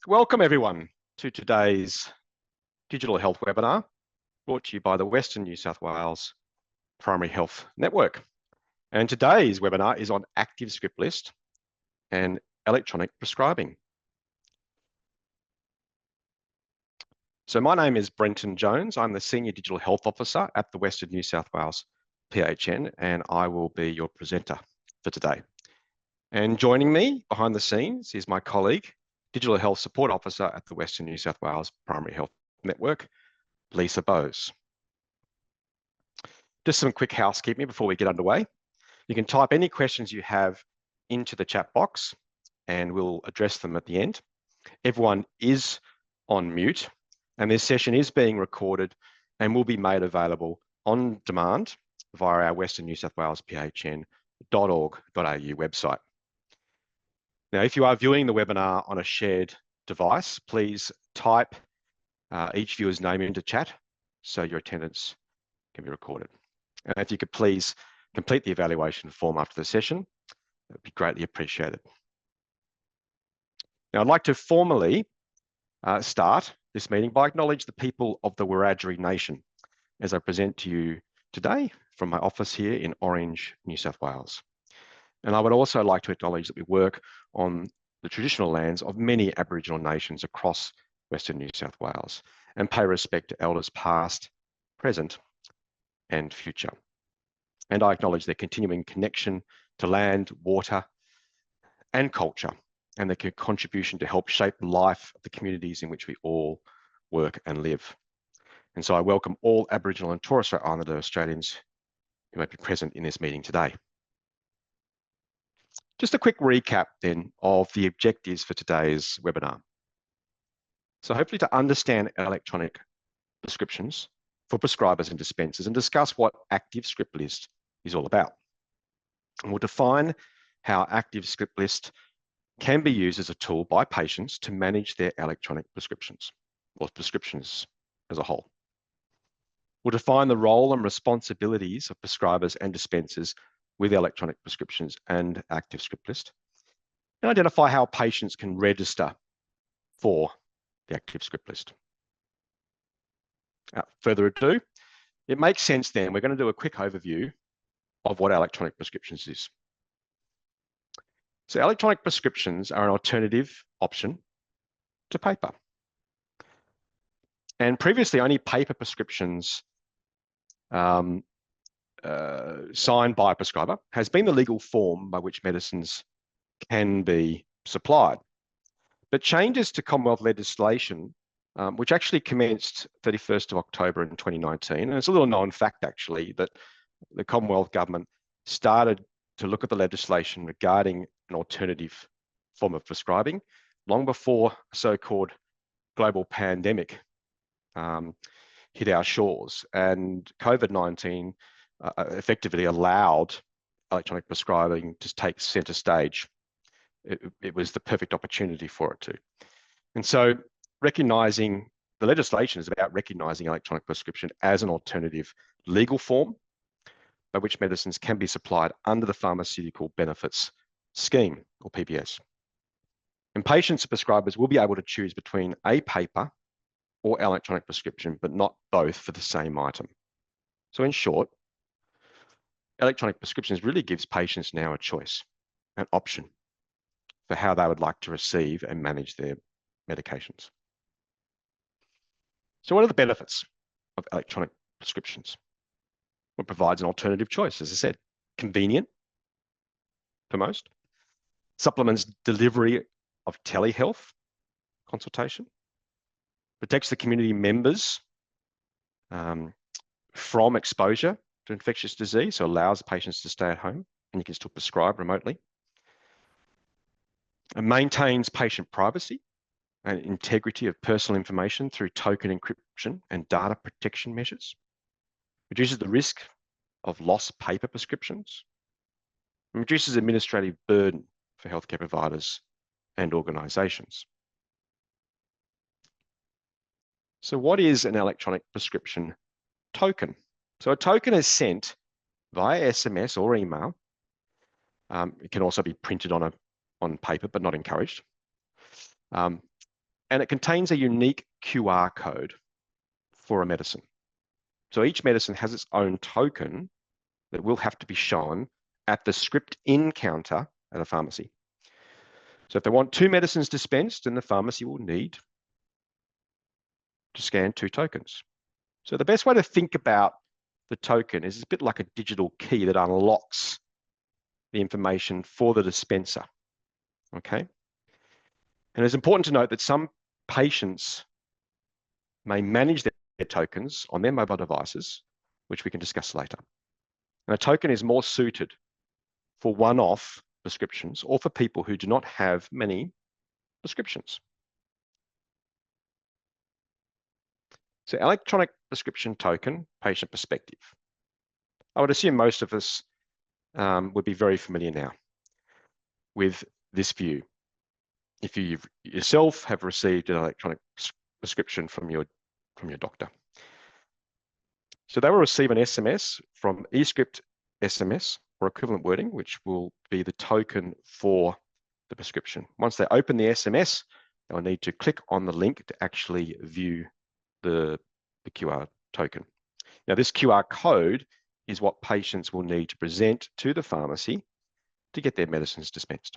Welcome everyone to today's digital health webinar brought to you by the Western New South Wales Primary Health Network. And today's webinar is on active script list and electronic prescribing. So my name is Brenton Jones. I'm the Senior Digital Health Officer at the Western New South Wales PHN, and I will be your presenter for today. And joining me behind the scenes is my colleague, Digital Health Support Officer at the Western New South Wales Primary Health Network, Lisa Bowes. Just some quick housekeeping before we get underway. You can type any questions you have into the chat box and we'll address them at the end. Everyone is on mute and this session is being recorded and will be made available on demand via our Western New South Wales PHN.org.au website. Now, if you are viewing the webinar on a shared device, please type each viewer's name into chat so your attendance can be recorded. And if you could please complete the evaluation form after the session, it would be greatly appreciated. Now, I'd like to formally start this meeting by acknowledging the people of the Wiradjuri Nation as I present to you today from my office here in Orange, New South Wales. And I would also like to acknowledge that we work on the traditional lands of many Aboriginal nations across Western New South Wales and pay respect to elders past, present, and future. And I acknowledge their continuing connection to land, water, and culture, and their contribution to help shape the life of the communities in which we all work and live. And so I welcome all Aboriginal and Torres Strait Islander Australians who may be present in this meeting today. Just a quick recap then of the objectives for today's webinar. So hopefully to understand electronic prescriptions for prescribers and dispensers and discuss what active script list is all about. And we'll define how active script list can be used as a tool by patients to manage their electronic prescriptions or prescriptions as a whole. We'll define the role and responsibilities of prescribers and dispensers with electronic prescriptions and active script list, and identify how patients can register for the active script list. Without further ado, it makes sense then, we're going to do a quick overview of what electronic prescriptions is. So electronic prescriptions are an alternative option to paper. And previously only paper prescriptions signed by a prescriber has been the legal form by which medicines can be supplied. But changes to Commonwealth legislation, which actually commenced 31st of October in 2019, and it's a little known fact actually that the Commonwealth government started to look at the legislation regarding an alternative form of prescribing long before a so-called global pandemic hit our shores, and COVID-19 effectively allowed electronic prescribing to take center stage. It was the perfect opportunity for it to. And so recognizing the legislation is about recognizing electronic prescription as an alternative legal form by which medicines can be supplied under the Pharmaceutical Benefits Scheme, or PBS. And patients and prescribers will be able to choose between a paper or electronic prescription, but not both for the same item. So in short, electronic prescriptions really gives patients now a choice, an option for how they would like to receive and manage their medications. So what are the benefits of electronic prescriptions? It provides an alternative choice, as I said, convenient for most, supplements delivery of telehealth consultation, protects the community members from exposure to infectious disease, so allows patients to stay at home and you can still prescribe remotely. It maintains patient privacy and integrity of personal information through token encryption and data protection measures. Reduces the risk of lost paper prescriptions. And reduces administrative burden for healthcare providers and organisations. So what is an electronic prescription token? So a token is sent via SMS or email. It can also be printed on paper, but not encouraged. and it contains a unique QR code for a medicine. So each medicine has its own token that will have to be shown at the script in counter at a pharmacy. So if they want 2 medicines dispensed, then the pharmacy will need to scan 2 tokens. So the best way to think about the token is it's a bit like a digital key that unlocks the information for the dispenser, okay? And it's important to note that some patients may manage their tokens on their mobile devices, which we can discuss later. And a token is more suited for one-off prescriptions or for people who do not have many prescriptions. So electronic prescription token, patient perspective. I would assume most of us would be very familiar now with this view. If you yourself have received an electronic prescription from your doctor. So they will receive an SMS from eScript SMS or equivalent wording, which will be the token for the prescription. Once they open the SMS, they'll need to click on the link to actually view the QR token. Now, this QR code is what patients will need to present to the pharmacy to get their medicines dispensed.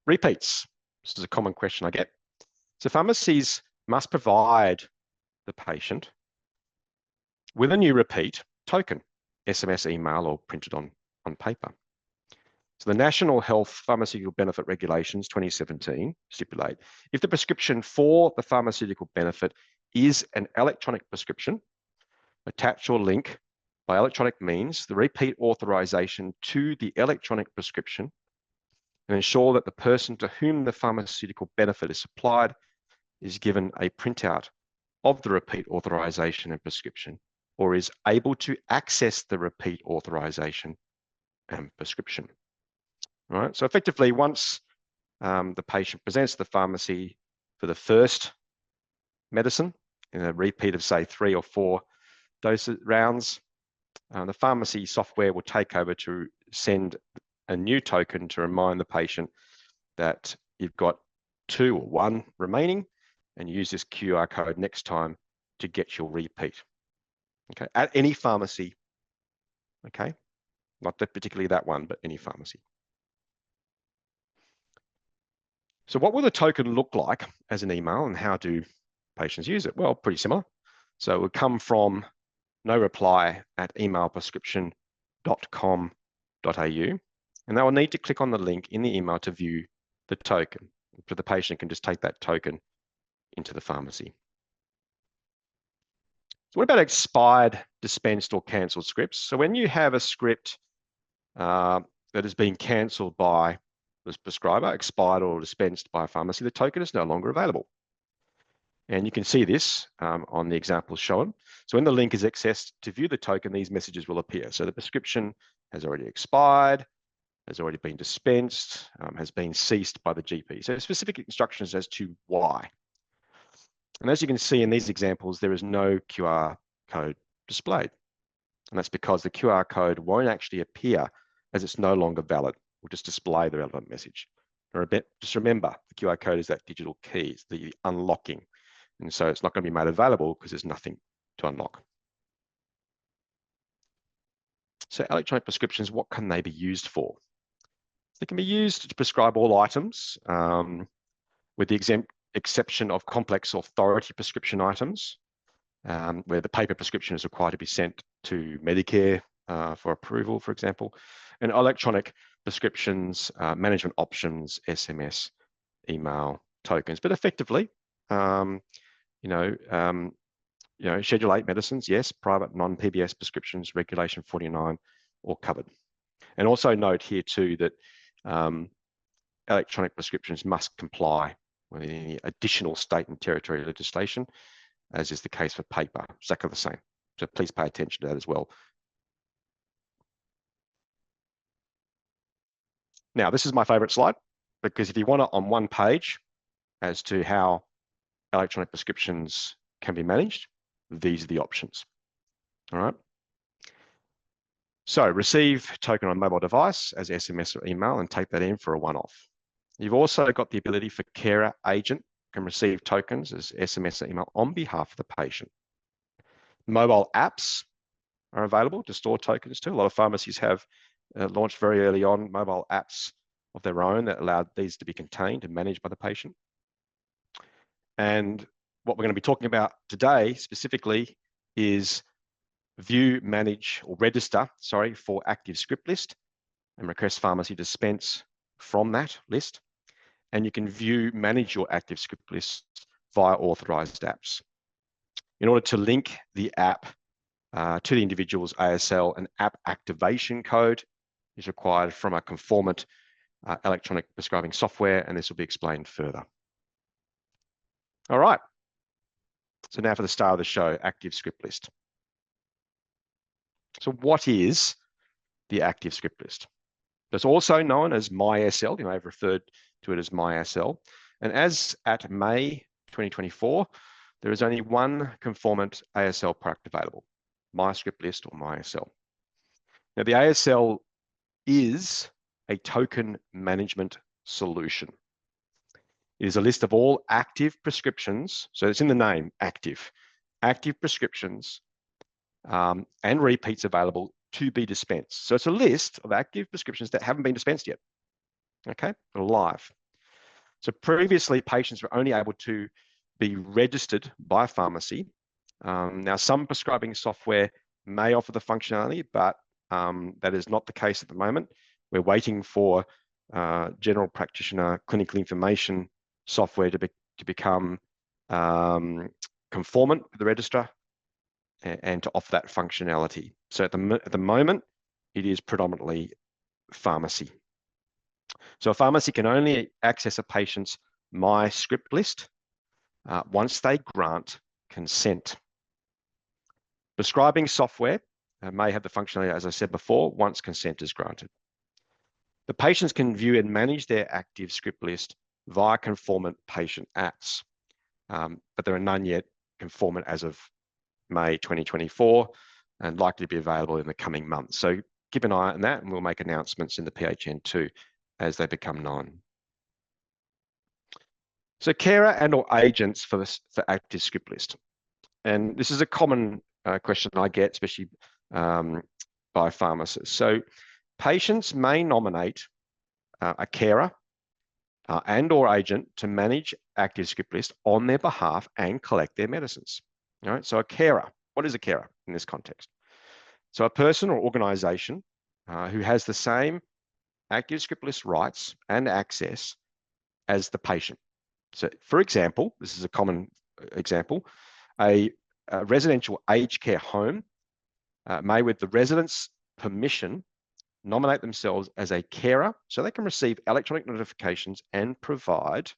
Repeats. This is a common question I get. So pharmacies must provide the patient with a new repeat token, SMS, email, or printed on paper. So the National Health Pharmaceutical Benefit Regulations 2017 stipulate if the prescription for the pharmaceutical benefit is an electronic prescription, attach or link by electronic means the repeat authorization to the electronic prescription and ensure that the person to whom the pharmaceutical benefit is supplied is given a printout of the repeat authorization and prescription, or is able to access the repeat authorization and prescription. All right, so effectively, once the patient presents to the pharmacy for the first medicine in a repeat of, say, 3 or 4 dose rounds, the pharmacy software will take over to send a new token to remind the patient that you've got 2 or 1 remaining, and use this QR code next time to get your repeat. Okay, at any pharmacy. Okay, not that particularly that one, but any pharmacy. So what will the token look like as an email, and how do patients use it? Well, pretty similar. So it would come from no reply at emailprescription.com.au, and they will need to click on the link in the email to view the token. So the patient can just take that token into the pharmacy. So what about expired, dispensed, or cancelled scripts? So when you have a script that has been cancelled by the prescriber, expired or dispensed by a pharmacy, the token is no longer available. And you can see this on the examples shown. So when the link is accessed to view the token, these messages will appear. So the prescription has already expired, has already been dispensed, has been ceased by the GP. So specific instructions as to why. And as you can see in these examples, there is no QR code displayed. And that's because the QR code won't actually appear as it's no longer valid. We'll just display the relevant message. Just remember, the QR code is that digital key, it's the unlocking. And so it's not going to be made available because there's nothing to unlock. So electronic prescriptions, what can they be used for? They can be used to prescribe all items with the exception of complex authority prescription items, where the paper prescription is required to be sent to Medicare for approval, for example, and electronic prescriptions, management options, SMS, email, tokens. But effectively, Schedule 8 medicines, yes, private non-PBS prescriptions, Regulation 49, all covered. And also note here too that electronic prescriptions must comply with any additional state and territory legislation, as is the case for paper, exactly the same. So please pay attention to that as well. Now, this is my favorite slide, because if you want it on one page as to how electronic prescriptions can be managed, these are the options. All right. So receive token on mobile device as SMS or email and take that in for a one-off. You've also got the ability for carer agent can receive tokens as SMS or email on behalf of the patient. Mobile apps are available to store tokens to. A lot of pharmacies have launched very early on mobile apps of their own that allow these to be contained and managed by the patient. And what we're going to be talking about today specifically is view, manage, or register, for active script list and request pharmacy dispense from that list. And you can view, manage your active script list via authorized apps. In order to link the app to the individual's ASL, an app activation code is required from a conformant electronic prescribing software, and this will be explained further. All right. So now for the start of the show, active script list. So what is the active script list? It's also known as MySL. You may have referred to it as MySL. And as at May 2024, there is only one conformant ASL product available, MyScriptList or MySL. Now, the ASL is a token management solution. It is a list of all active prescriptions. So it's in the name, active prescriptions and repeats available to be dispensed. So it's a list of active prescriptions that haven't been dispensed yet. Okay, they're live. So previously, patients were only able to be registered by a pharmacy. Now, some prescribing software may offer the functionality, but that is not the case at the moment. We're waiting for general practitioner clinical information software to become conformant with the registrar and to offer that functionality. So at the moment, it is predominantly pharmacy. So a pharmacy can only access a patient's MyScript list once they grant consent. Prescribing software may have the functionality, as I said before, once consent is granted. The patients can view and manage their active script list via conformant patient apps, but there are none yet conformant as of May 2024 and likely to be available in the coming months. So keep an eye on that and we'll make announcements in the PHN too as they become known. So carer and or agents for active script list. And this is a common question I get, especially by pharmacists. So patients may nominate a carer and or agent to manage active script list on their behalf and collect their medicines. All right, so a carer, what is a carer in this context? So a person or organization who has the same active script list rights and access as the patient. So for example, this is a common example, a residential aged care home may, with the resident's permission, nominate themselves as a carer so they can receive electronic notifications and provide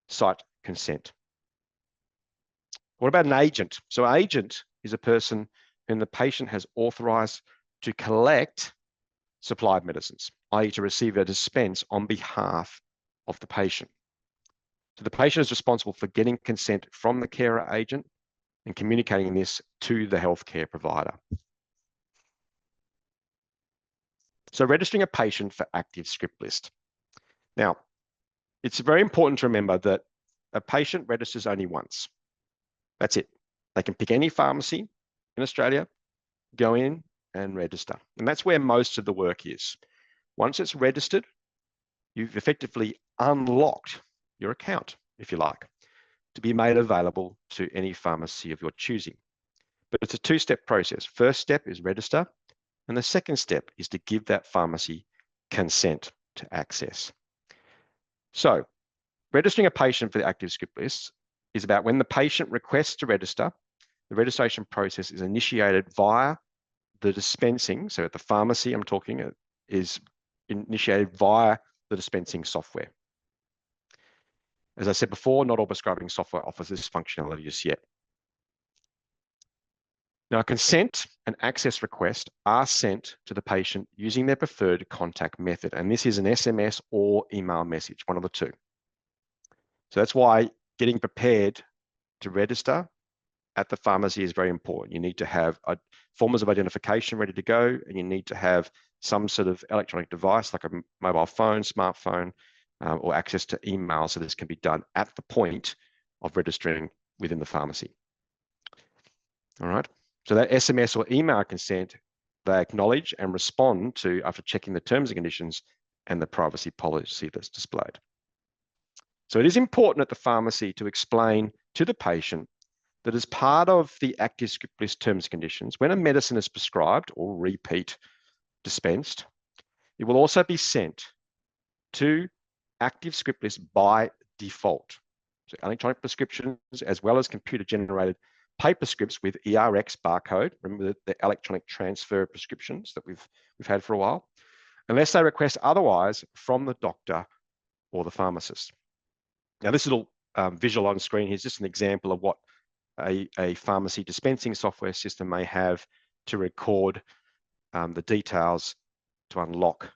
site consent. What about an agent? So an agent is a person whom the patient has authorized to collect supplied medicines, i.e. to receive a dispense on behalf of the patient. So the patient is responsible for getting consent from the carer agent and communicating this to the healthcare provider. So registering a patient for active script list. Now, it's very important to remember that a patient registers only once. That's it. They can pick any pharmacy in Australia, go in and register. And that's where most of the work is. Once it's registered, you've effectively unlocked your account, if you like, to be made available to any pharmacy of your choosing. But it's a two-step process. First step is register, and the second step is to give that pharmacy consent to access. So registering a patient for the active script list is about when the patient requests to register, the registration process is initiated via the dispensing. So at the pharmacy I'm talking is initiated via the dispensing software. As I said before, not all prescribing software offers this functionality just yet. Now, consent and access request are sent to the patient using their preferred contact method. And this is an SMS or email message, one of the two. So that's why getting prepared to register at the pharmacy is very important. You need to have forms of identification ready to go, and you need to have some sort of electronic device like a mobile phone, smartphone, or access to email, so this can be done at the point of registering within the pharmacy. All right, so that SMS or email consent, they acknowledge and respond to after checking the terms and conditions and the privacy policy that's displayed. So it is important at the pharmacy to explain to the patient that as part of the active script list terms and conditions, when a medicine is prescribed or repeat dispensed, it will also be sent to active script list by default. So electronic prescriptions, as well as computer-generated paper scripts with ERX barcode. Remember the electronic transfer of prescriptions that we've had for a while, unless they request otherwise from the doctor or the pharmacist. Now, this little visual on screen here is just an example of what a pharmacy dispensing software system may have to record the details to unlock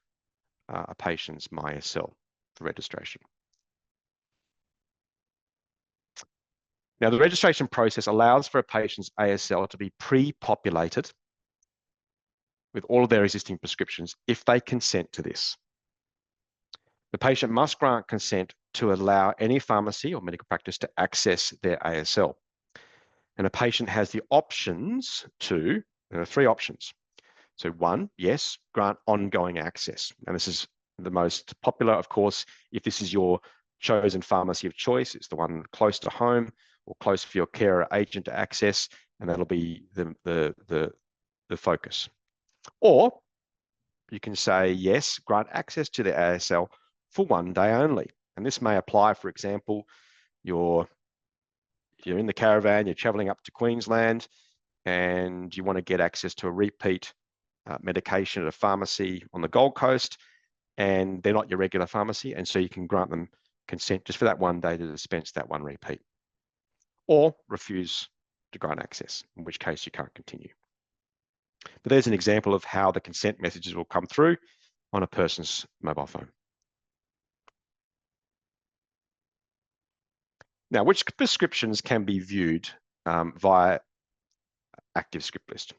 a patient's MySL for registration. Now, the registration process allows for a patient's ASL to be pre-populated with all of their existing prescriptions if they consent to this. The patient must grant consent to allow any pharmacy or medical practice to access their ASL. And a patient has the options to, there are 3 options. So 1, yes, grant ongoing access. And this is the most popular, of course, if this is your chosen pharmacy of choice, it's the one close to home or close for your carer agent to access, and that'll be the focus. Or you can say, yes, grant access to the ASL for 1 day only. And this may apply, for example, you're in the caravan, you're traveling up to Queensland, and you want to get access to a repeat medication at a pharmacy on the Gold Coast, and they're not your regular pharmacy, and so you can grant them consent just for that 1 day to dispense that 1 repeat, or refuse to grant access, in which case you can't continue. But there's an example of how the consent messages will come through on a person's mobile phone. Now, which prescriptions can be viewed via active script list?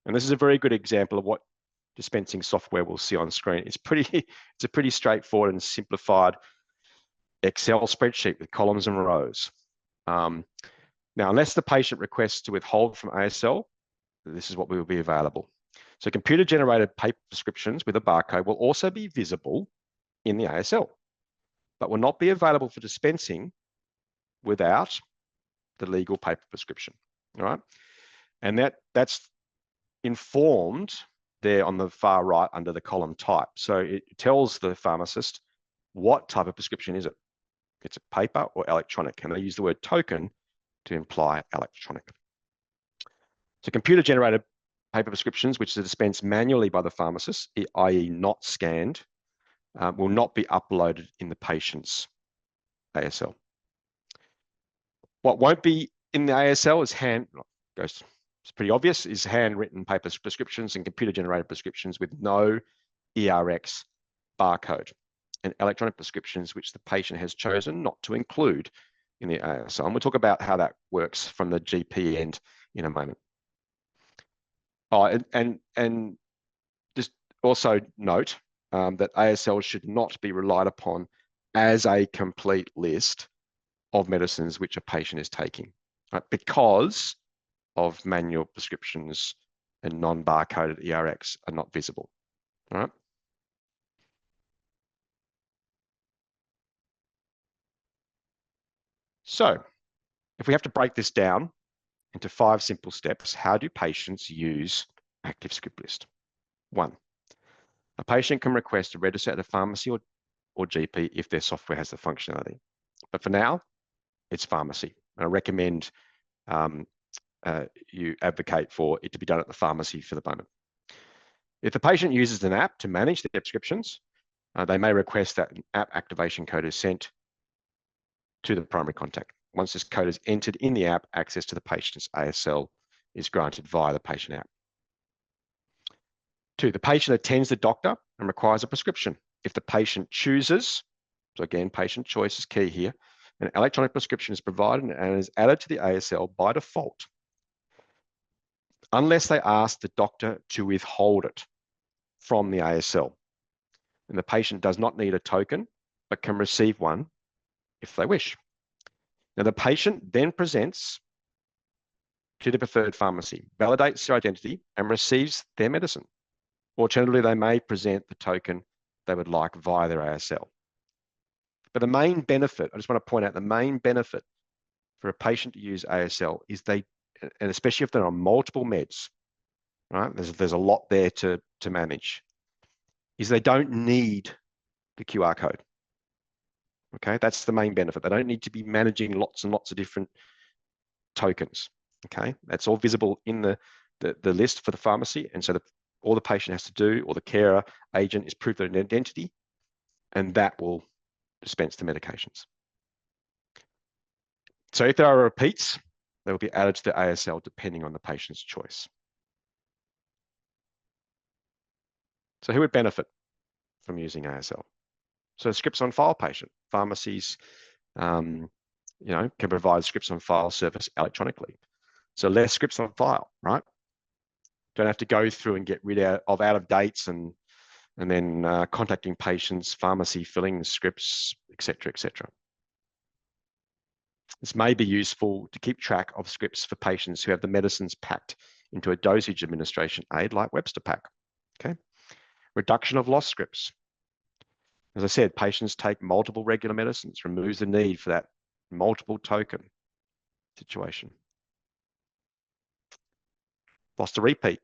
And this is a very good example of what dispensing software will see on screen. It's a pretty straightforward and simplified Excel spreadsheet with columns and rows. Now, unless the patient requests to withhold from ASL, this is what will be available. So computer-generated paper prescriptions with a barcode will also be visible in the ASL, but will not be available for dispensing without the legal paper prescription. All right, and that's informed there on the far right under the column type. So it tells the pharmacist what type of prescription is it. It's a paper or electronic, and they use the word token to imply electronic. So computer-generated paper prescriptions, which are dispensed manually by the pharmacist, i.e. not scanned, will not be uploaded in the patient's ASL. What won't be in the ASL is it's pretty obvious, is handwritten paper prescriptions and computer-generated prescriptions with no ERX barcode, and electronic prescriptions which the patient has chosen not to include in the ASL. And we'll talk about how that works from the GP end in a moment. Oh, and just also note that ASL should not be relied upon as a complete list of medicines which a patient is taking, right? Because of manual prescriptions and non-barcoded ERX are not visible, all right? So if we have to break this down into 5 simple steps, how do patients use active script list? 1, a patient can request to register at a pharmacy or GP if their software has the functionality. But for now, it's pharmacy. And I recommend you advocate for it to be done at the pharmacy for the moment. If the patient uses an app to manage their prescriptions, they may request that an app activation code is sent to the primary contact. Once this code is entered in the app, access to the patient's ASL is granted via the patient app. 2, the patient attends the doctor and requires a prescription. If the patient chooses, so again, patient choice is key here, an electronic prescription is provided and is added to the ASL by default unless they ask the doctor to withhold it from the ASL. And the patient does not need a token, but can receive one if they wish. Now, the patient then presents to the preferred pharmacy, validates their identity, and receives their medicine. Alternatively, they may present the token they would like via their ASL. But the main benefit, I just want to point out, the main benefit for a patient to use ASL is they, and especially if they're on multiple meds, right? There's a lot there to manage, is they don't need the QR code. Okay, that's the main benefit. They don't need to be managing lots and lots of different tokens. Okay, that's all visible in the list for the pharmacy. And so all the patient has to do, or the carer agent, is prove their identity, and that will dispense the medications. So if there are repeats, they will be added to the ASL depending on the patient's choice. So who would benefit from using ASL? So scripts on file patient. Pharmacies, can provide scripts on file service electronically. So less scripts on file, right? Don't have to go through and get rid of out of dates and then contacting patients, pharmacy filling scripts, etc., etc. This may be useful to keep track of scripts for patients who have the medicines packed into a dosage administration aid like Webster Pack. Okay, reduction of lost scripts. As I said, patients take multiple regular medicines, removes the need for that multiple token situation. Lost a repeat.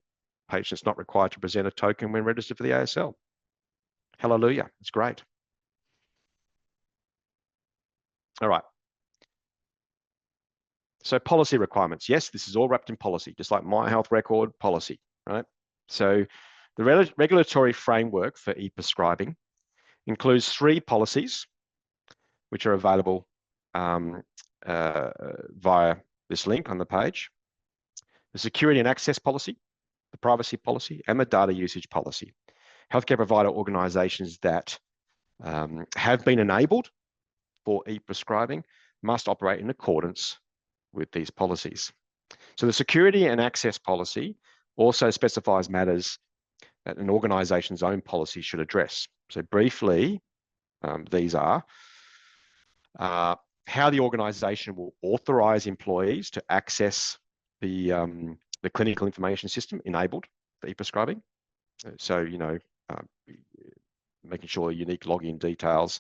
Patient's not required to present a token when registered for the ASL. Hallelujah, it's great. All right. So policy requirements. Yes, this is all wrapped in policy, just like My Health Record policy, right? So the regulatory framework for e-prescribing includes 3 policies, which are available via this link on the page. The security and access policy, the privacy policy, and the data usage policy. Healthcare provider organisations that have been enabled for e-prescribing must operate in accordance with these policies. So the security and access policy also specifies matters that an organisation's own policy should address. So briefly, these are how the organisation will authorise employees to access the clinical information system enabled for e-prescribing. So, making sure unique login details,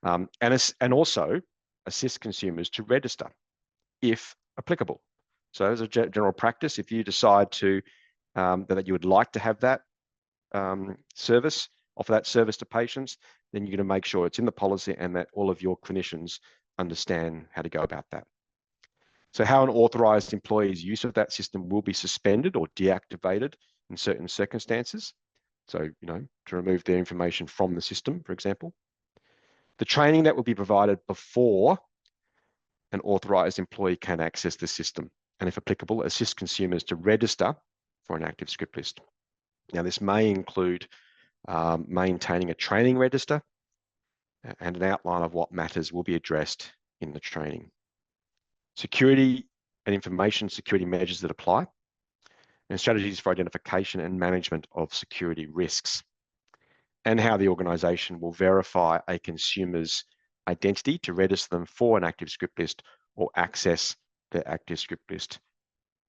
and also assist consumers to register if applicable. So as a general practice, if you decide to that you would like to have that service, offer that service to patients, then you're going to make sure it's in the policy and that all of your clinicians understand how to go about that. So how an authorized employee's use of that system will be suspended or deactivated in certain circumstances. So, to remove their information from the system, for example. The training that will be provided before an authorized employee can access the system, and if applicable, assist consumers to register for an active script list. Now, this may include maintaining a training register and an outline of what matters will be addressed in the training. Security and information security measures that apply, and strategies for identification and management of security risks, and how the organisation will verify a consumer's identity to register them for an active script list or access their active script list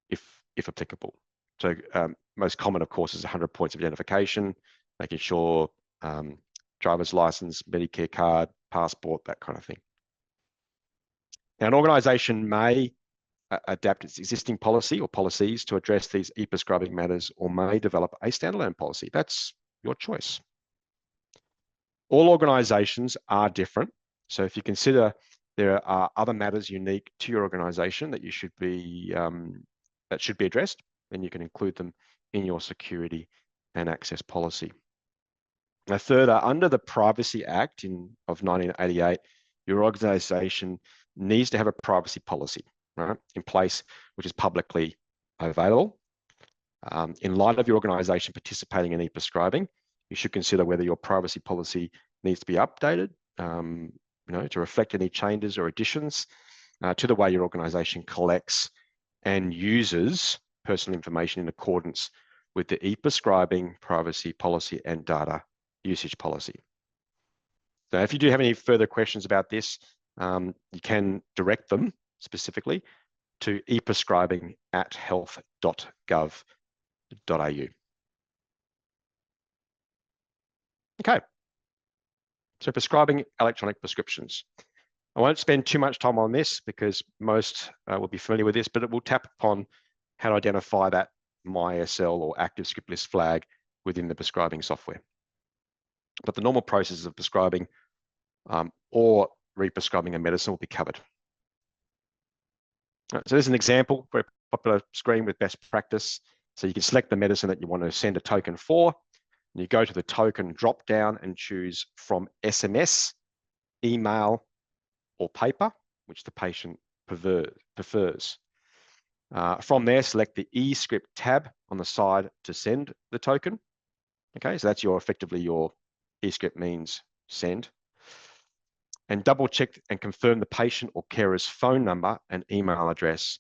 if applicable. So most common, of course, is 100 points of identification, making sure driver's license, Medicare card, passport, that kind of thing. Now, an organisation may adapt its existing policy or policies to address these e-prescribing matters, or may develop a standalone policy. That's your choice. All organisations are different. So if you consider there are other matters unique to your organisation that you should be that should be addressed, then you can include them in your security and access policy. Now, further, under the Privacy Act of 1988, your organisation needs to have a privacy policy, right, in place, which is publicly available. In light of your organisation participating in e-prescribing, you should consider whether your privacy policy needs to be updated, to reflect any changes or additions to the way your organisation collects and uses personal information in accordance with the e-prescribing privacy policy and data usage policy. So if you do have any further questions about this, you can direct them specifically to eprescribing@health.gov.au. Okay, so prescribing electronic prescriptions. I won't spend too much time on this because most will be familiar with this, but it will tap upon how to identify that MySL or active script list flag within the prescribing software. But the normal processes of prescribing or re-prescribing a medicine will be covered. So there's an example, very popular screen with best practice. So you can select the medicine that you want to send a token for. And you go to the token drop down and choose from SMS, email, or paper, which the patient prefers. From there, select the eScript tab on the side to send the token. Okay, so that's effectively your eScript means send. And double check and confirm the patient or carer's phone number and email address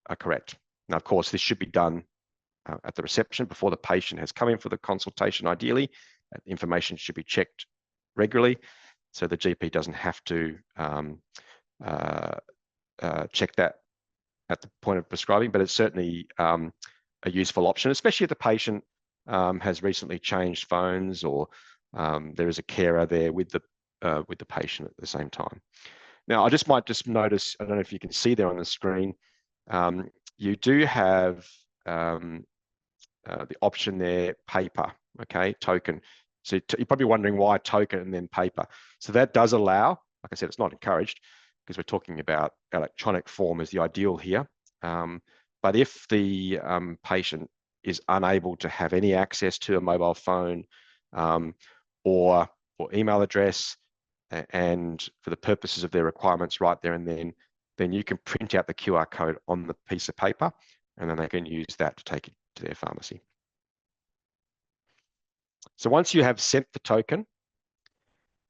are correct. Now, of course, this should be done at the reception before the patient has come in for the consultation. Ideally, that information should be checked regularly, so the GP doesn't have to check that at the point of prescribing, but it's certainly a useful option, especially if the patient has recently changed phones or there is a carer there with the patient at the same time. Now, I might just notice, I don't know if you can see there on the screen, you do have the option there, paper, okay, token. So you're probably wondering why token and then paper. So that does allow, like I said, it's not encouraged because we're talking about electronic form is the ideal here. But if the patient is unable to have any access to a mobile phone or email address, and for the purposes of their requirements right there and then you can print out the QR code on the piece of paper, and then they can use that to take it to their pharmacy. So once you have sent the token,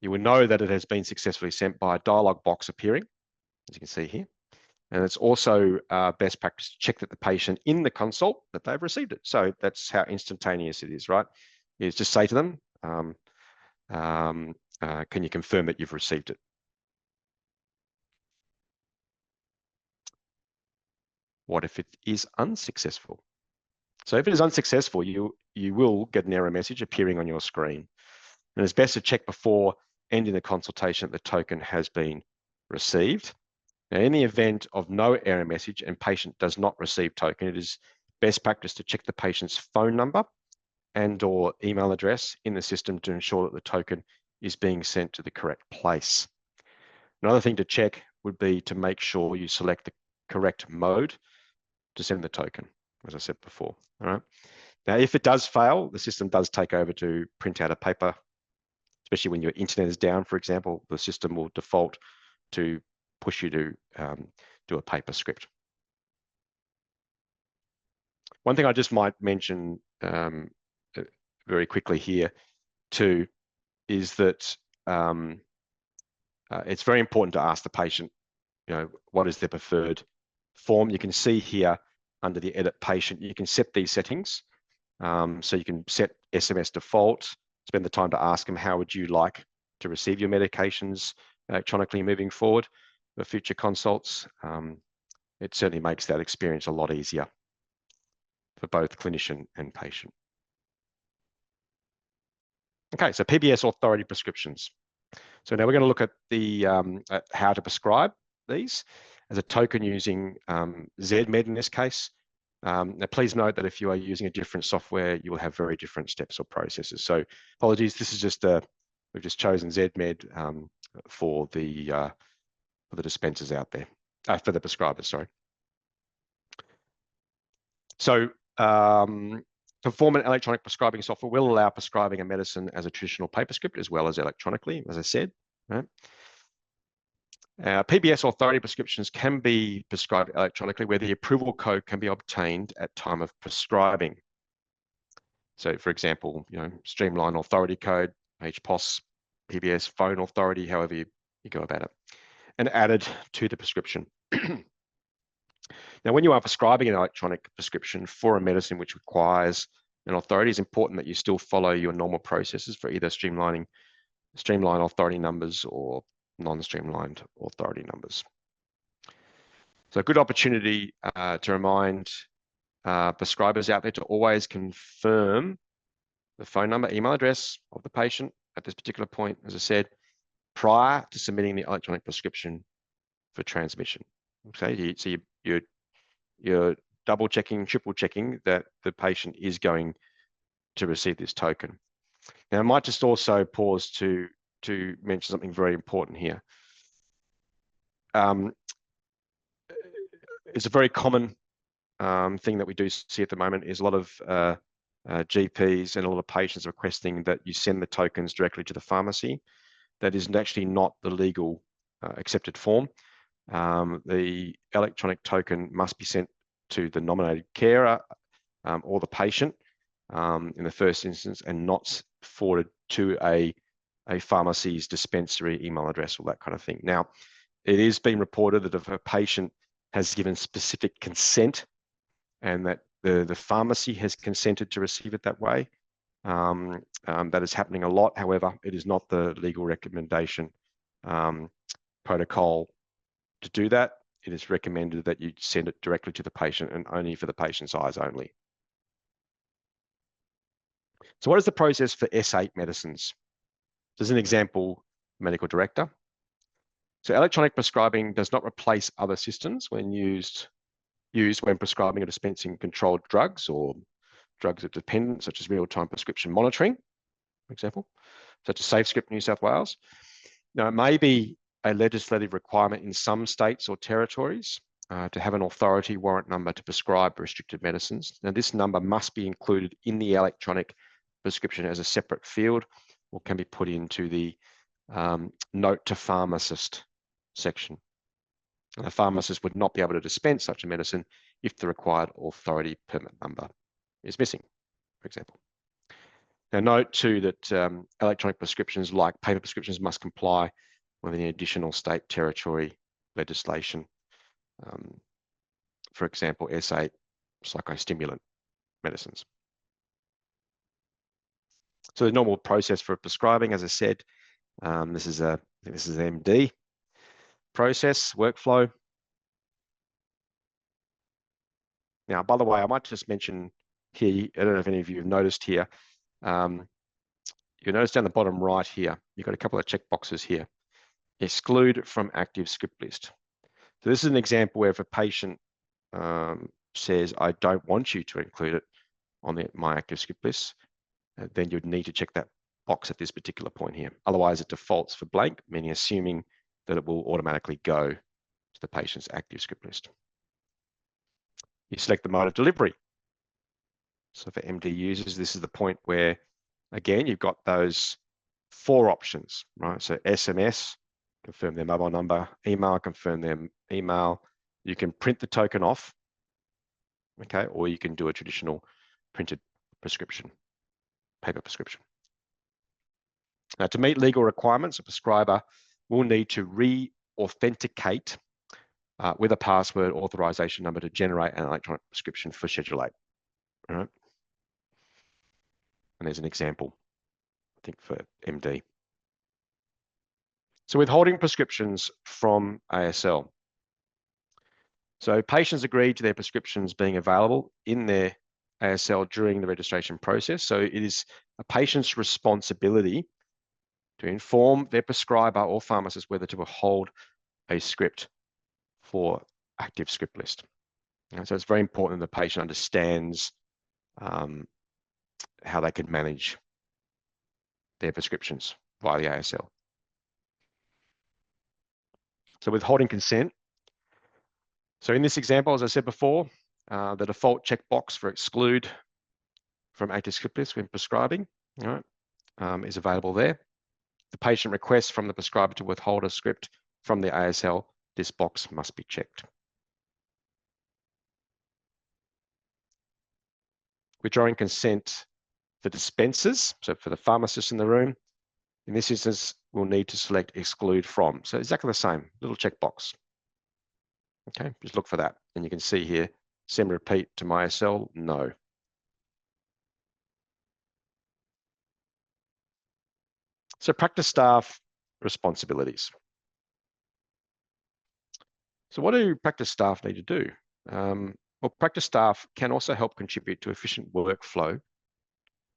you will know that it has been successfully sent by a dialog box appearing, as you can see here. And it's also best practice to check that the patient in the consult that they've received it. So that's how instantaneous it is, right? Is just say to them, can you confirm that you've received it? What if it is unsuccessful? So if it is unsuccessful, you will get an error message appearing on your screen. And it's best to check before ending the consultation that the token has been received. Now, in the event of no error message and patient does not receive token, it is best practice to check the patient's phone number and/or email address in the system to ensure that the token is being sent to the correct place. Another thing to check would be to make sure you select the correct mode to send the token, as I said before. All right. Now, if it does fail, the system does take over to print out a paper, especially when your internet is down, for example, the system will default to push you to do a paper script. One thing I just might mention very quickly here too is that it's very important to ask the patient, what is their preferred form. You can see here under the edit patient, you can set these settings. So you can set SMS default, spend the time to ask them, how would you like to receive your medications electronically moving forward for future consults? It certainly makes that experience a lot easier for both clinician and patient. Okay, so PBS authority prescriptions. So now we're going to look at the at how to prescribe these as a token using ZMed in this case. Now, please note that if you are using a different software, you will have very different steps or processes. So apologies, this is just we've just chosen ZMed for the dispensers out there, for the prescribers, sorry. So perform an electronic prescribing software will allow prescribing a medicine as a traditional paper script as well as electronically, as I said. Right? PBS authority prescriptions can be prescribed electronically where the approval code can be obtained at time of prescribing. So for example, streamline authority code, HPOS, PBS phone authority, however you go about it, and added to the prescription. Now, when you are prescribing an electronic prescription for a medicine which requires an authority, it's important that you still follow your normal processes for either streamlined authority numbers or non-streamlined authority numbers. So a good opportunity to remind prescribers out there to always confirm the phone number, email address of the patient at this particular point, as I said, prior to submitting the electronic prescription for transmission. Okay, so you're double checking, triple checking that the patient is going to receive this token. Now, I might just also pause to mention something very important here. It's a very common thing that we do see at the moment is a lot of GPs and a lot of patients requesting that you send the tokens directly to the pharmacy. That is actually not the legal accepted form. The electronic token must be sent to the nominated carer or the patient in the first instance, and not forwarded to a pharmacy's dispensary email address or that kind of thing. Now, it is being reported that if a patient has given specific consent and that the pharmacy has consented to receive it that way, that is happening a lot. However, it is not the legal recommendation protocol to do that. It is recommended that you send it directly to the patient and only for the patient's eyes only. So what is the process for S8 medicines? As an example, medical director. So electronic prescribing does not replace other systems when used when prescribing or dispensing controlled drugs or drugs of dependence, such as real-time prescription monitoring, for example, such as SafeScript New South Wales. Now, it may be a legislative requirement in some states or territories to have an authority warrant number to prescribe restricted medicines. Now, this number must be included in the electronic prescription as a separate field, or can be put into the note to pharmacist section. And a pharmacist would not be able to dispense such a medicine if the required authority permit number is missing, for example. Now, note too that electronic prescriptions, like paper prescriptions, must comply with any additional state territory legislation. For example, S8 psychostimulant medicines. So the normal process for prescribing, as I said, this is an MD process workflow. Now, by the way, I might just mention here, I don't know if any of you have noticed here, you'll notice down the bottom right here, you've got a couple of check boxes here. Exclude from active script list. So this is an example where if a patient says, I don't want you to include it on my active script list, then you'd need to check that box at this particular point here. Otherwise, it defaults for blank, meaning assuming that it will automatically go to the patient's active script list. You select the mode of delivery. So for MD users, this is the point where, again, you've got those 4 options, right? So SMS, confirm their mobile number, email, confirm their email. You can print the token off, okay, or you can do a traditional printed prescription, paper prescription. Now, to meet legal requirements, a prescriber will need to re-authenticate with a password authorization number to generate an electronic prescription for Schedule 8. All right. And there's an example, I think, for MD. So withholding prescriptions from ASL. So patients agreed to their prescriptions being available in their ASL during the registration process. So it is a patient's responsibility to inform their prescriber or pharmacist whether to withhold a script for active script list. And so it's very important that the patient understands how they could manage their prescriptions via the ASL. So withholding consent. So in this example, as I said before, the default checkbox for exclude from active script list when prescribing, all right, is available there. The patient requests from the prescriber to withhold a script from the ASL, this box must be checked. Withdrawing consent for dispensers, so for the pharmacist in the room. In this instance, we'll need to select exclude from. So exactly the same, little checkbox. Okay, just look for that. And you can see here, send repeat to MySL, no. So practice staff responsibilities. So what do practice staff need to do? Well, practice staff can also help contribute to efficient workflow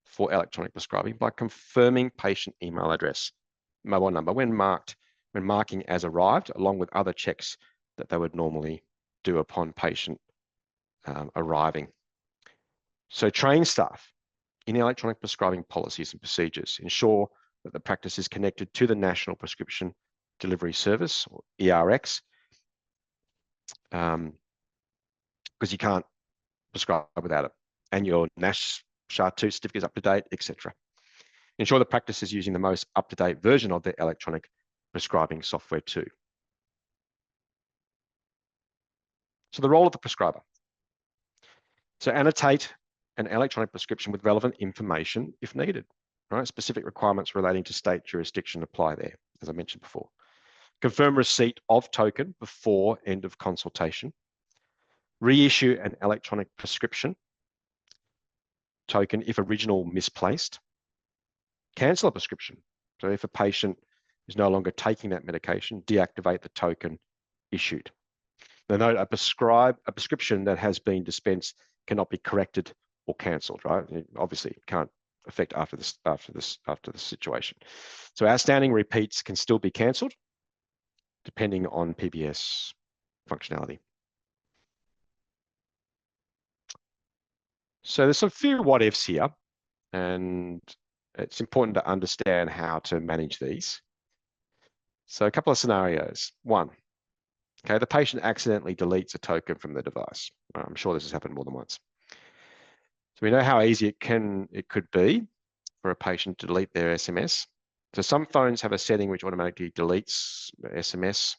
for electronic prescribing by confirming patient email address, mobile number when marking as arrived, along with other checks that they would normally do upon patient arriving. So train staff in electronic prescribing policies and procedures, ensure that the practice is connected to the National Prescription Delivery Service, or ERX, because you can't prescribe without it, and your NASH SHA-2 certificate is up to date, etc. Ensure the practice is using the most up-to-date version of their electronic prescribing software too. So the role of the prescriber. So annotate an electronic prescription with relevant information if needed. Right? Specific requirements relating to state jurisdiction apply there, as I mentioned before. Confirm receipt of token before end of consultation. Reissue an electronic prescription token if original misplaced. Cancel a prescription. So if a patient is no longer taking that medication, deactivate the token issued. Now note, a prescription that has been dispensed cannot be corrected or cancelled, right? Obviously, it can't affect after this situation. So outstanding repeats can still be cancelled, depending on PBS functionality. So there's a few what ifs here, and it's important to understand how to manage these. So a couple of scenarios. One, okay, the patient accidentally deletes a token from the device. I'm sure this has happened more than once. So we know how easy it could be for a patient to delete their SMS. So some phones have a setting which automatically deletes SMS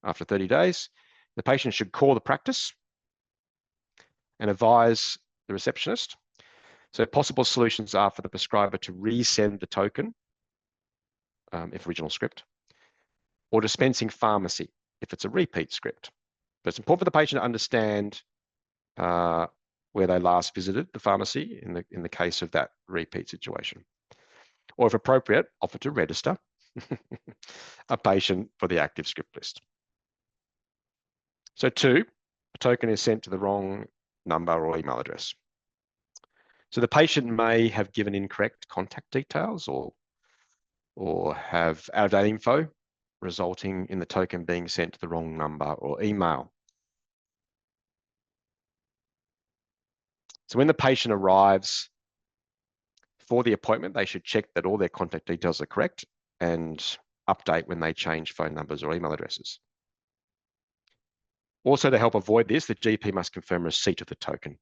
after 30 days. The patient should call the practice and advise the receptionist. So possible solutions are for the prescriber to resend the token, if original script, or dispensing pharmacy if it's a repeat script. But it's important for the patient to understand where they last visited the pharmacy in the case of that repeat situation. Or if appropriate, offer to register a patient for the active script list. So 2, a token is sent to the wrong number or email address. So the patient may have given incorrect contact details or have out-of-date info, resulting in the token being sent to the wrong number or email. So when the patient arrives for the appointment, they should check that all their contact details are correct and update when they change phone numbers or email addresses. Also, to help avoid this, the GP must confirm receipt of the token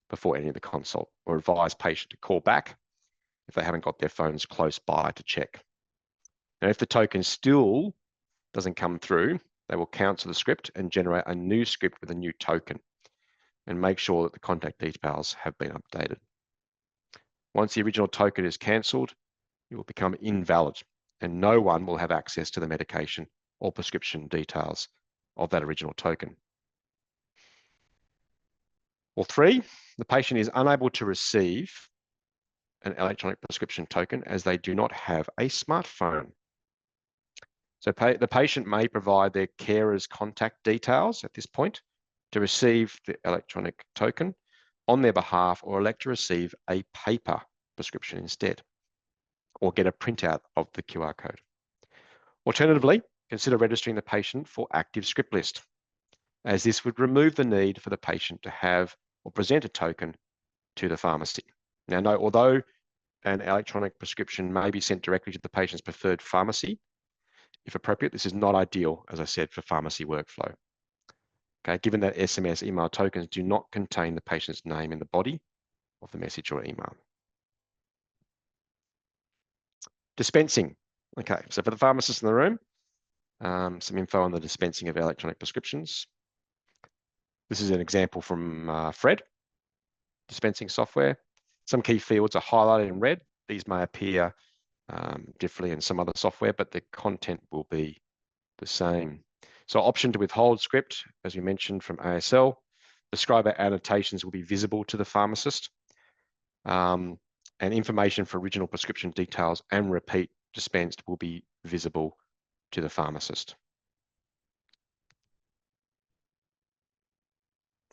before ending the consult, or advise patient to call back if they haven't got their phones close by to check. Now, if the token still doesn't come through, they will cancel the script and generate a new script with a new token, and make sure that the contact details have been updated. Once the original token is cancelled, it will become invalid, and no one will have access to the medication or prescription details of that original token. Or 3, the patient is unable to receive an electronic prescription token as they do not have a smartphone. So the patient may provide their carer's contact details at this point to receive the electronic token on their behalf, or elect to receive a paper prescription instead, or get a printout of the QR code. Alternatively, consider registering the patient for active script list, as this would remove the need for the patient to have or present a token to the pharmacy. Now note, although an electronic prescription may be sent directly to the patient's preferred pharmacy, if appropriate, this is not ideal, as I said, for pharmacy workflow. Okay, given that SMS email tokens do not contain the patient's name in the body of the message or email. Dispensing. Okay, so for the pharmacists in the room, some info on the dispensing of electronic prescriptions. This is an example from Fred, dispensing software. Some key fields are highlighted in red. These may appear differently in some other software, but the content will be the same. So option to withhold script, as we mentioned from ASL. Prescriber annotations will be visible to the pharmacist. And information for original prescription details and repeat dispensed will be visible to the pharmacist.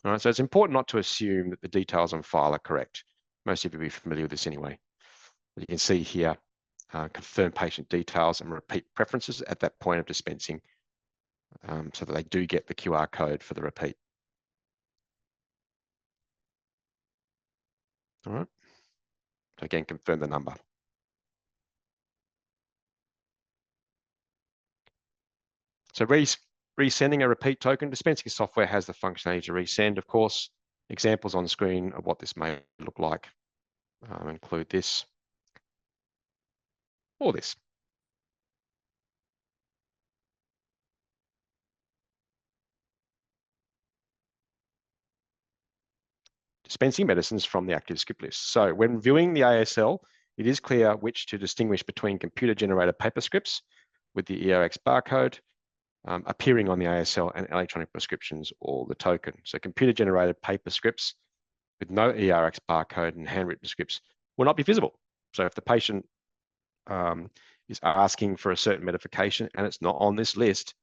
All right, so it's important not to assume that the details on file are correct. Most of you will be familiar with this anyway. You can see here, confirm patient details and repeat preferences at that point of dispensing, so that they do get the QR code for the repeat. All right. So again, confirm the number. So resending a repeat token, dispensing software has the functionality to resend, of course. Examples on screen of what this may look like include this or this. Dispensing medicines from the active script list. So when viewing the ASL, it is clear which to distinguish between computer-generated paper scripts with the ERX barcode appearing on the ASL and electronic prescriptions or the token. So computer-generated paper scripts with no ERX barcode and handwritten scripts will not be visible. So if the patient is asking for a certain medication and it's not on this list,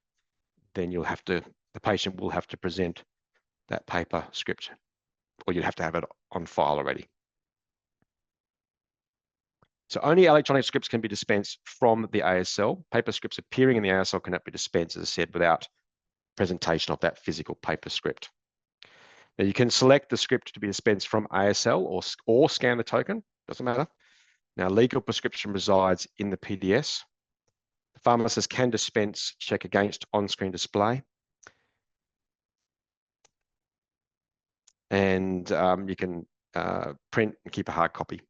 then the patient will have to present that paper script, or you'd have to have it on file already. So only electronic scripts can be dispensed from the ASL. Paper scripts appearing in the ASL cannot be dispensed, as I said, without presentation of that physical paper script. Now you can select the script to be dispensed from ASL or scan the token, doesn't matter. Now legal prescription resides in the PDS. The pharmacist can dispense check against on-screen display. And you can print and keep a hard copy.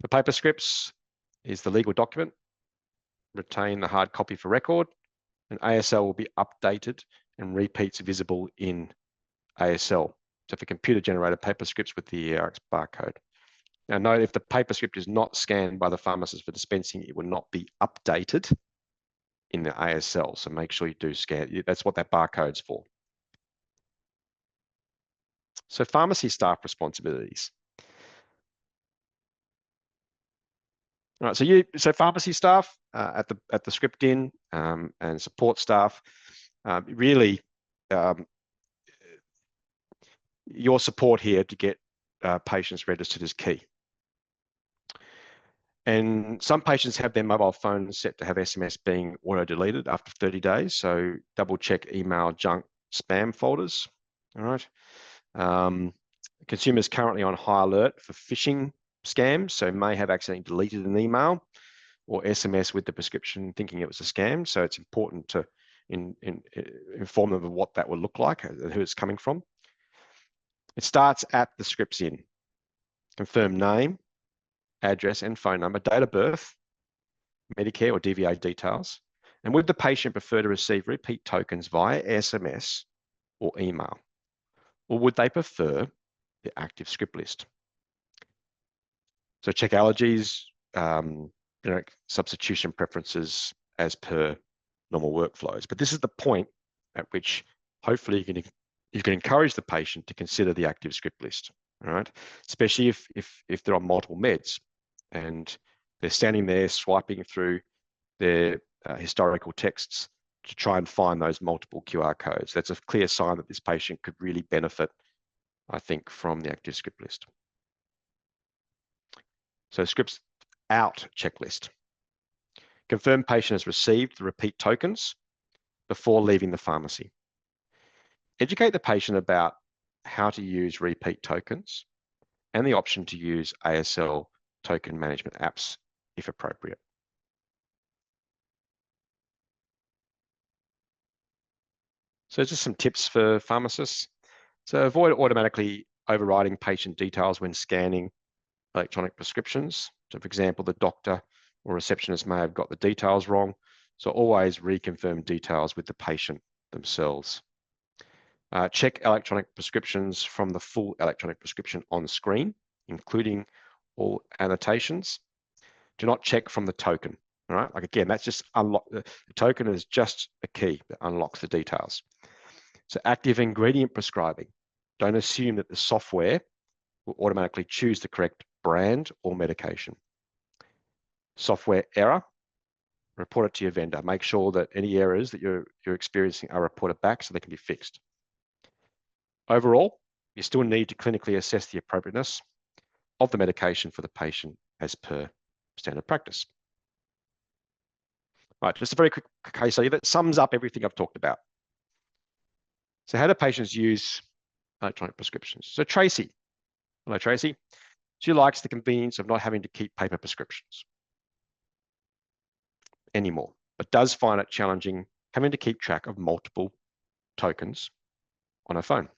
The paper scripts is the legal document. Retain the hard copy for record, and ASL will be updated and repeats visible in ASL. So for computer-generated paper scripts with the ERX barcode. Now note, if the paper script is not scanned by the pharmacist for dispensing, it will not be updated in the ASL. So make sure you do scan. That's what that barcode's for. So pharmacy staff responsibilities. All right, so pharmacy staff at the script in and support staff, really your support here to get patients registered is key. And some patients have their mobile phones set to have SMS being auto-deleted after 30 days. So double check email, junk, spam folders. All right. Consumers currently on high alert for phishing scams, so may have accidentally deleted an email or SMS with the prescription thinking it was a scam. So it's important to inform them of what that will look like and who it's coming from. It starts at the scripts in. Confirm name, address and phone number, date of birth, Medicare or DVA details, and would the patient prefer to receive repeat tokens via SMS or email, or would they prefer the active script list? So check allergies, substitution preferences as per normal workflows. But this is the point at which hopefully you can encourage the patient to consider the active script list, all right? Especially if they're on multiple meds and they're standing there swiping through their historical texts to try and find those multiple QR codes. That's a clear sign that this patient could really benefit, I think, from the active script list. So scripts out checklist. Confirm patient has received the repeat tokens before leaving the pharmacy. Educate the patient about how to use repeat tokens and the option to use ASL token management apps if appropriate. So just some tips for pharmacists. So avoid automatically overriding patient details when scanning electronic prescriptions. So for example, the doctor or receptionist may have got the details wrong. So always reconfirm details with the patient themselves. Check electronic prescriptions from the full electronic prescription on screen, including all annotations. Do not check from the token. All right, like again, that's just unlock the token is just a key that unlocks the details. So active ingredient prescribing. Don't assume that the software will automatically choose the correct brand or medication. Software error, report it to your vendor. Make sure that any errors that you're experiencing are reported back so they can be fixed. Overall, you still need to clinically assess the appropriateness of the medication for the patient as per standard practice. Right, just a very quick case study that sums up everything I've talked about. So how do patients use electronic prescriptions? So Tracy, hello Tracy, she likes the convenience of not having to keep paper prescriptions anymore, but does find it challenging having to keep track of multiple tokens on her phone.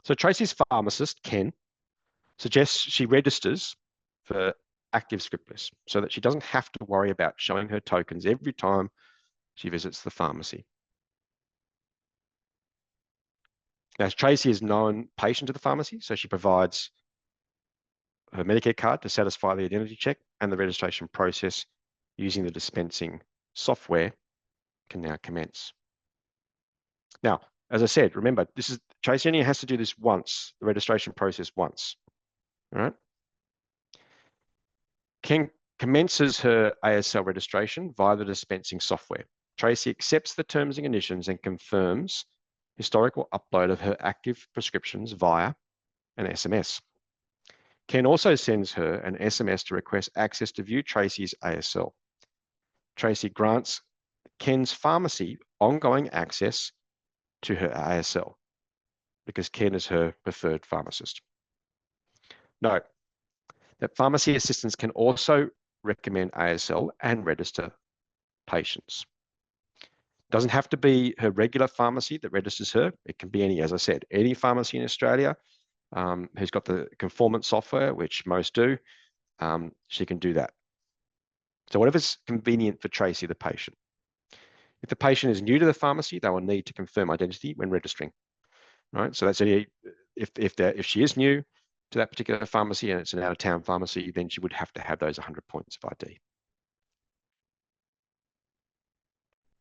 So Tracy's pharmacist, Ken, suggests she registers for active script lists so that she doesn't have to worry about showing her tokens every time she visits the pharmacy. Now, Tracy is a known patient to the pharmacy, so she provides her Medicare card to satisfy the identity check, and the registration process using the dispensing software can now commence. Now, as I said, remember, this is Tracy only has to do this once, the registration process once. All right. Ken commences her ASL registration via the dispensing software. Tracy accepts the terms and conditions and confirms historical upload of her active prescriptions via an SMS. Ken also sends her an SMS to request access to view Tracy's ASL. Tracy grants Ken's pharmacy ongoing access to her ASL because Ken is her preferred pharmacist. Note that pharmacy assistants can also recommend ASL and register patients. It doesn't have to be her regular pharmacy that registers her. It can be any, as I said, any pharmacy in Australia who's got the conformance software, which most do, she can do that. So whatever's convenient for Tracy, the patient. If the patient is new to the pharmacy, they will need to confirm identity when registering. Right. So that's if she is new to that particular pharmacy and it's an out-of-town pharmacy, then she would have to have those 100 points of ID.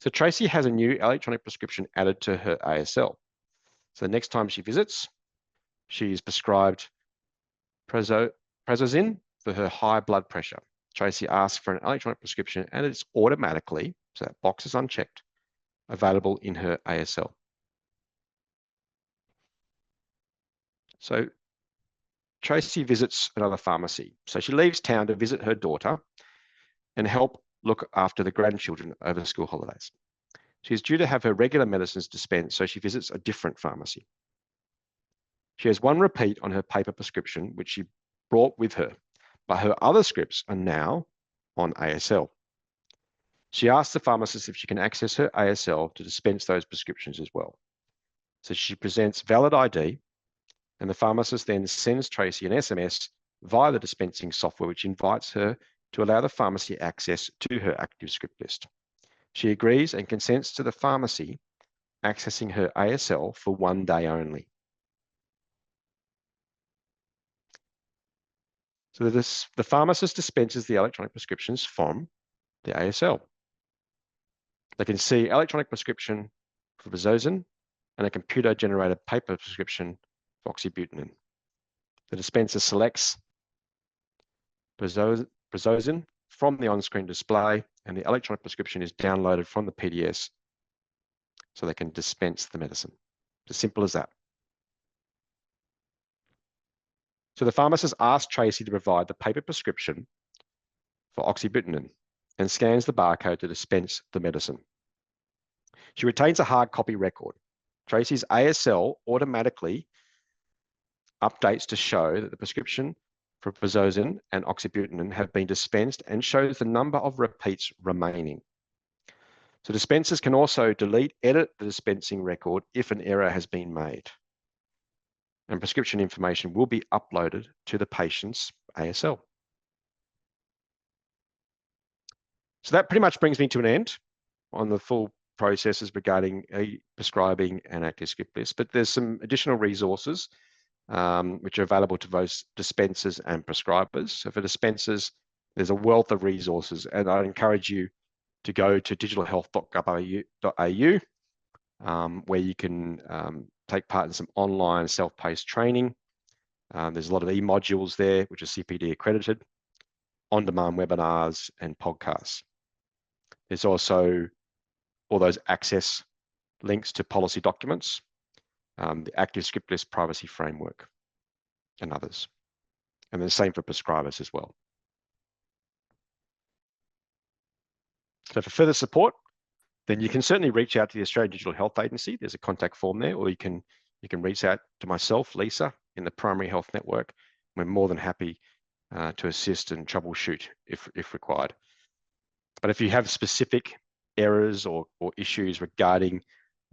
So Tracy has a new electronic prescription added to her ASL. So the next time she visits, she is prescribed Prescribing for her high blood pressure. Tracy asks for an electronic prescription and it's automatically, so that box is unchecked, available in her ASL. So Tracy visits another pharmacy. So she leaves town to visit her daughter and help look after the grandchildren over the school holidays. She is due to have her regular medicines dispensed, so she visits a different pharmacy. She has one repeat on her paper prescription, which she brought with her, but her other scripts are now on ASL. She asks the pharmacist if she can access her ASL to dispense those prescriptions as well. So she presents valid ID, and the pharmacist then sends Tracy an SMS via the dispensing software, which invites her to allow the pharmacy access to her active script list. She agrees and consents to the pharmacy accessing her ASL for 1 day only. So the pharmacist dispenses the electronic prescriptions from the ASL. They can see electronic prescription for Prescribing and a computer-generated paper prescription for oxybutynin. The dispenser selects Prescribing from the on-screen display, and the electronic prescription is downloaded from the PDS so they can dispense the medicine. As simple as that. So the pharmacist asks Tracy to provide the paper prescription for oxybutynin and scans the barcode to dispense the medicine. She retains a hard copy record. Tracy's ASL automatically updates to show that the prescription for Prescribing and oxybutynin have been dispensed and shows the number of repeats remaining. So dispensers can also edit the dispensing record if an error has been made. And prescription information will be uploaded to the patient's ASL. So that pretty much brings me to an end on the full processes regarding prescribing and active script lists, but there's some additional resources which are available to both dispensers and prescribers. So for dispensers, There's a wealth of resources, and I encourage you to go to digitalhealth.gov.au, where you can take part in some online self-paced training. There's a lot of e-modules there, which are CPD accredited, on-demand webinars and podcasts. There's also all those access links to policy documents, the active script list privacy framework, and others. And the same for prescribers as well. So for further support, then you can certainly reach out to the Australian Digital Health Agency. There's a contact form there, or you can reach out to myself, Lisa, in the Primary Health Network. We're more than happy to assist and troubleshoot if required. But if you have specific errors or issues regarding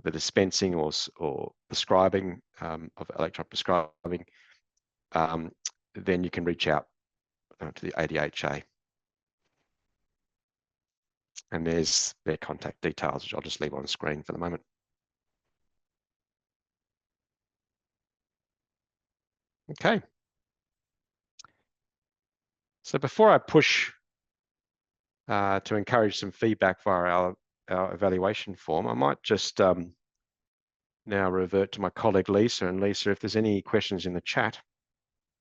the dispensing or prescribing of electronic prescribing, then you can reach out to the ADHA. And there's their contact details, which I'll just leave on screen for the moment. Okay. So before I push to encourage some feedback via our evaluation form, I might just now revert to my colleague Lisa. And Lisa, if there's any questions in the chat,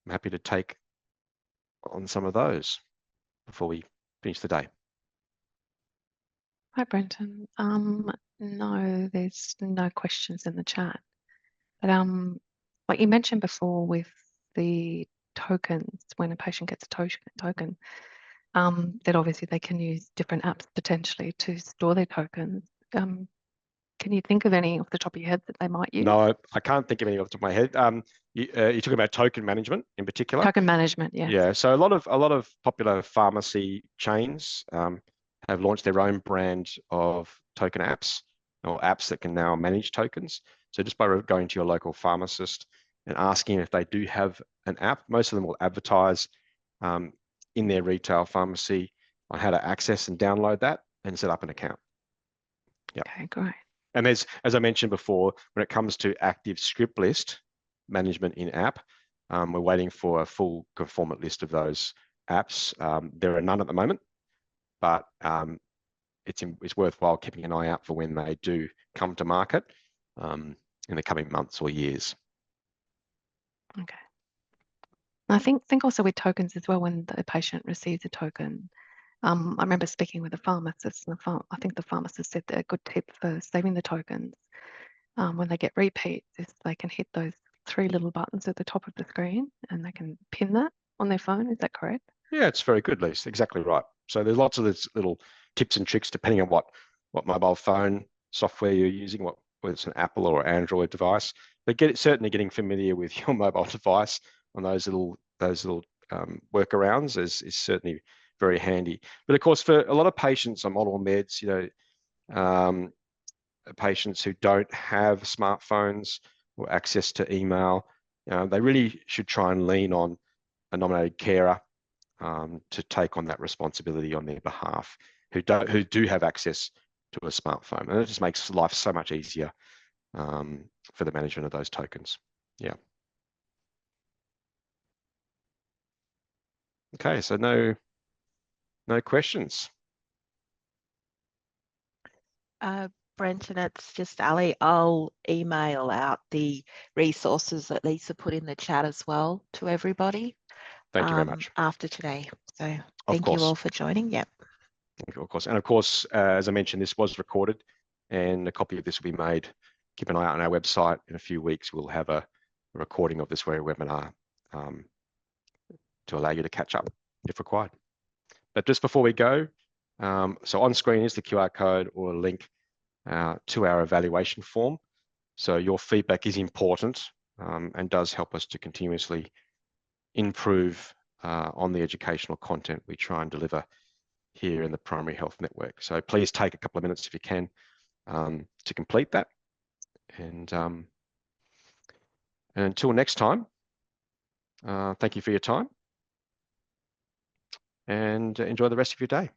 I'm happy to take on some of those before we finish the day. Hi, Brenton. No, there's no questions in the chat. But like you mentioned before with the tokens, when a patient gets a token, that obviously they can use different apps potentially to store their tokens. Can you think of any off the top of your head that they might use? No, I can't think of any off the top of my head. You're talking about token management in particular? Token management, yes. Yeah, so a lot of popular pharmacy chains have launched their own brand of token apps, or apps that can now manage tokens. So just by going to your local pharmacist and asking if they do have an app, most of them will advertise in their retail pharmacy on how to access and download that and set up an account. Yeah. Okay, great. And there's, as I mentioned before, when it comes to active script list management in app, we're waiting for a full conformant list of those apps. There are none at the moment, but it's worthwhile keeping an eye out for when they do come to market in the coming months or years. Okay. I think also with tokens as well, when the patient receives a token, I remember speaking with a pharmacist, and I think the pharmacist said that a good tip for saving the tokens when they get repeats is they can hit those 3 little buttons at the top of the screen and they can pin that on their phone. Is that correct? Yeah, it's very good, Lisa. Exactly right. So there's lots of these little tips and tricks depending on what mobile phone software you're using, whether it's an Apple or Android device. But certainly getting familiar with your mobile device on those little workarounds is certainly very handy. But of course, for a lot of patients on multiple meds, patients who don't have smartphones or access to email, they really should try and lean on a nominated carer to take on that responsibility on their behalf, who do have access to a smartphone, and it just makes life so much easier for the management of those tokens. Yeah. Okay, so no questions. Brenton, it's just Ali. I'll email out the resources that Lisa put in the chat as well to everybody. Thank you very much. After today. So thank you all for joining. Yep. Thank you, of course. And of course, as I mentioned, this was recorded and a copy of this will be made. Keep an eye out on our website. In a few weeks, we'll have a recording of this very webinar to allow you to catch up if required. But just before we go, so on screen is the QR code or a link to our evaluation form. So your feedback is important and does help us to continuously improve on the educational content we try and deliver here in the Primary Health Network. So please take a couple of minutes if you can to complete that. And until next time, thank you for your time and enjoy the rest of your day.